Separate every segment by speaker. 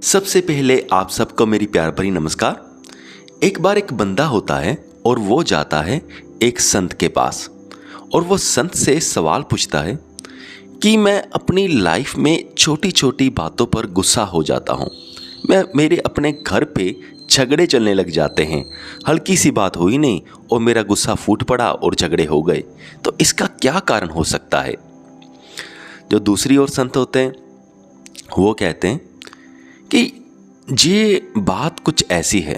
Speaker 1: सबसे पहले आप सबको मेरी प्यार भरी नमस्कार। एक बार एक बंदा होता है और वो जाता है एक संत के पास और वो संत से सवाल पूछता है कि मैं अपनी लाइफ में छोटी छोटी बातों पर गुस्सा हो जाता हूँ। मेरे अपने घर पे झगड़े चलने लग जाते हैं। हल्की सी बात हुई नहीं और मेरा गुस्सा फूट पड़ा और झगड़े हो गए। तो इसका क्या कारण हो सकता है? जो दूसरी ओर संत होते हैं वो कहते हैं कि ये बात कुछ ऐसी है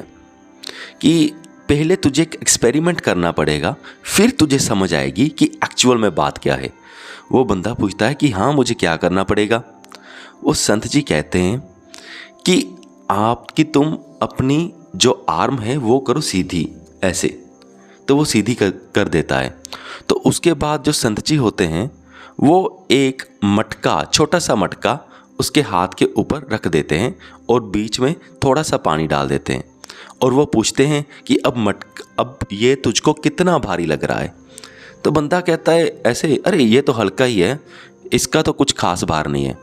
Speaker 1: कि पहले तुझे एक एक्सपेरिमेंट करना पड़ेगा, फिर तुझे समझ आएगी कि एक्चुअल में बात क्या है। वो बंदा पूछता है कि हाँ, मुझे क्या करना पड़ेगा? वो संत जी कहते हैं कि तुम अपनी जो आर्म है वो करो सीधी, ऐसे। तो वो सीधी कर देता है। तो उसके बाद जो संत जी होते हैं वो एक मटका, छोटा सा मटका उसके हाथ के ऊपर रख देते हैं और बीच में थोड़ा सा पानी डाल देते हैं और वो पूछते हैं कि अब ये तुझको कितना भारी लग रहा है? तो बंदा कहता है ऐसे, अरे ये तो हल्का ही है, इसका तो कुछ खास भार नहीं है।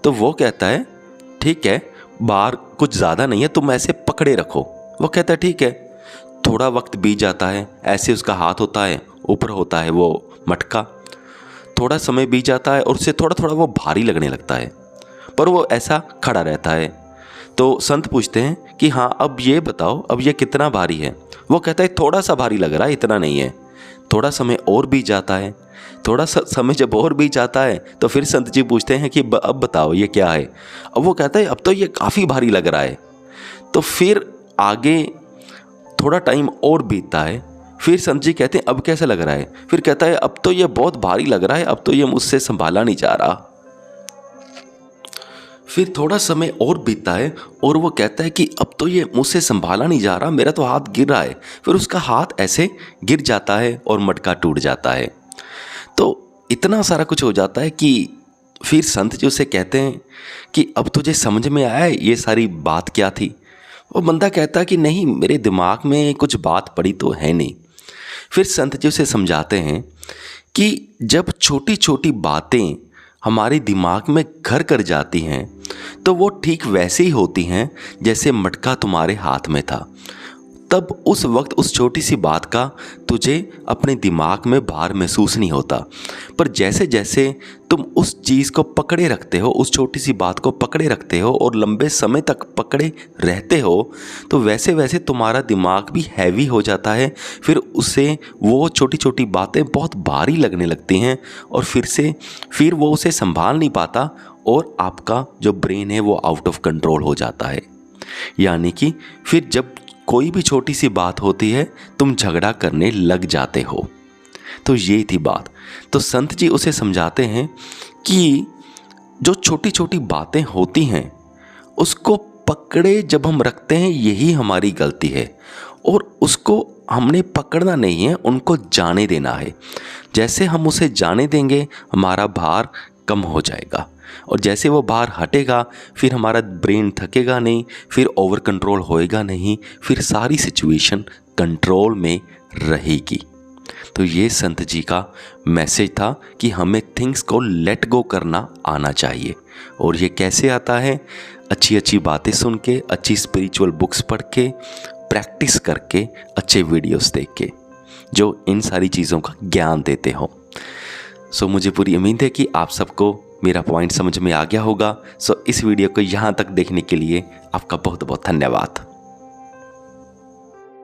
Speaker 1: तो वो कहता है ठीक है, भार कुछ ज़्यादा नहीं है, तुम ऐसे पकड़े रखो। वो कहता है ठीक है। थोड़ा वक्त बीत जाता है, ऐसे उसका हाथ होता है, ऊपर होता है वो मटका। थोड़ा समय बीत जाता है और उससे थोड़ा थोड़ा वो भारी लगने लगता है, पर वो ऐसा खड़ा रहता है। तो संत पूछते हैं कि हाँ, अब ये बताओ, अब ये कितना भारी है? वो कहता है थोड़ा सा भारी लग रहा है, इतना नहीं है। थोड़ा समय और बीत जाता है। थोड़ा सा समय जब और बीत जाता है तो फिर संत जी पूछते हैं कि अब बताओ ये क्या है? अब वो कहता है अब तो ये काफ़ी भारी लग रहा है। तो फिर आगे थोड़ा टाइम और बीतता है। फिर संत जी कहते हैं अब कैसा लग रहा है? फिर कहता है अब तो ये बहुत भारी लग रहा है, अब तो ये मुझसे संभाला नहीं जा रहा। फिर थोड़ा समय और बीतता है और वो कहता है कि अब तो ये मुझसे संभाला नहीं जा रहा, मेरा तो हाथ गिर रहा है। फिर उसका हाथ ऐसे गिर जाता है और मटका टूट जाता है। तो इतना सारा कुछ हो जाता है कि फिर संत जी उसे कहते हैं कि अब तुझे समझ में आया ये सारी बात क्या थी? वो बंदा कहता है कि नहीं, मेरे दिमाग में कुछ बात पड़ी तो है नहीं। फिर संत जी उसे समझाते हैं कि जब छोटी छोटी बातें हमारे दिमाग में घर कर जाती हैं तो वो ठीक वैसे ही होती हैं जैसे मटका तुम्हारे हाथ में था। तब उस वक्त उस छोटी सी बात का तुझे अपने दिमाग में भार महसूस नहीं होता, पर जैसे जैसे तुम उस चीज़ को पकड़े रखते हो, उस छोटी सी बात को पकड़े रखते हो और लंबे समय तक पकड़े रहते हो, तो वैसे वैसे तुम्हारा दिमाग भी हैवी हो जाता है। फिर उसे वो छोटी छोटी बातें बहुत भारी लगने लगती हैं और फिर वो उसे संभाल नहीं पाता और आपका जो ब्रेन है वो आउट ऑफ कंट्रोल हो जाता है। यानी कि फिर जब कोई भी छोटी सी बात होती है तुम झगड़ा करने लग जाते हो। तो ये थी बात। तो संत जी उसे समझाते हैं कि जो छोटी छोटी बातें होती हैं उसको पकड़े जब हम रखते हैं यही हमारी गलती है और उसको हमने पकड़ना नहीं है, उनको जाने देना है। जैसे हम उसे जाने देंगे हमारा भार कम हो जाएगा और जैसे वो भार हटेगा फिर हमारा ब्रेन थकेगा नहीं, फिर ओवर कंट्रोल होएगा नहीं, फिर सारी सिचुएशन कंट्रोल में रहेगी। तो ये संत जी का मैसेज था कि हमें थिंग्स को लेट गो करना आना चाहिए। और ये कैसे आता है? अच्छी अच्छी बातें सुन के, अच्छी स्पिरिचुअल बुक्स पढ़ के, प्रैक्टिस करके, अच्छे वीडियोस देख के जो इन सारी चीज़ों का ज्ञान देते हो। सो मुझे पूरी उम्मीद है कि आप सबको मेरा पॉइंट समझ में आ गया होगा। सो इस वीडियो को यहाँ तक देखने के लिए आपका बहुत बहुत धन्यवाद।